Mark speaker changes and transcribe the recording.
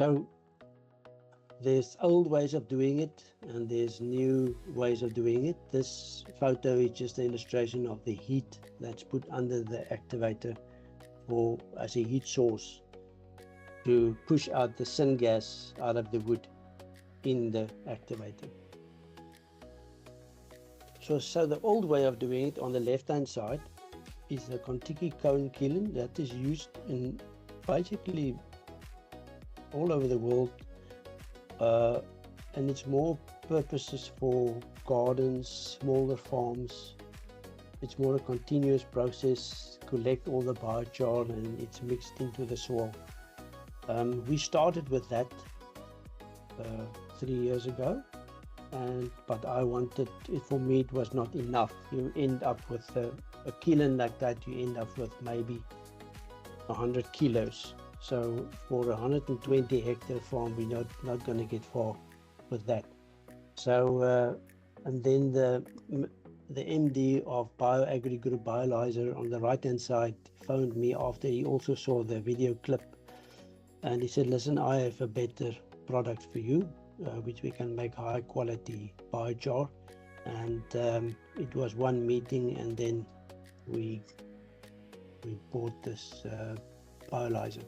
Speaker 1: So there's old ways of doing it and there's new ways of doing it. This photo is just an illustration of the heat that's put under the activator as a heat source to push out the syngas out of the wood in the activator. So the old way of doing it on the left hand side is a Contiki cone kiln that is used in basically all over the world, and it's more purposes for gardens, smaller farms. It's more a continuous process, collect all the biochar and it's mixed into the soil. We started with that 3 years ago, but I wanted it, for me it was not enough. You end up with a kiln like that, you end up with maybe 100 kilos. So for a 120 hectare farm, we're not going to get far with that. So and then the MD of BioAgri Group Biolizer on the right hand side phoned me after he also saw the video clip, and he said, listen, I have a better product for you, which we can make high quality biochar. And it was one meeting, and then we bought this biolizer.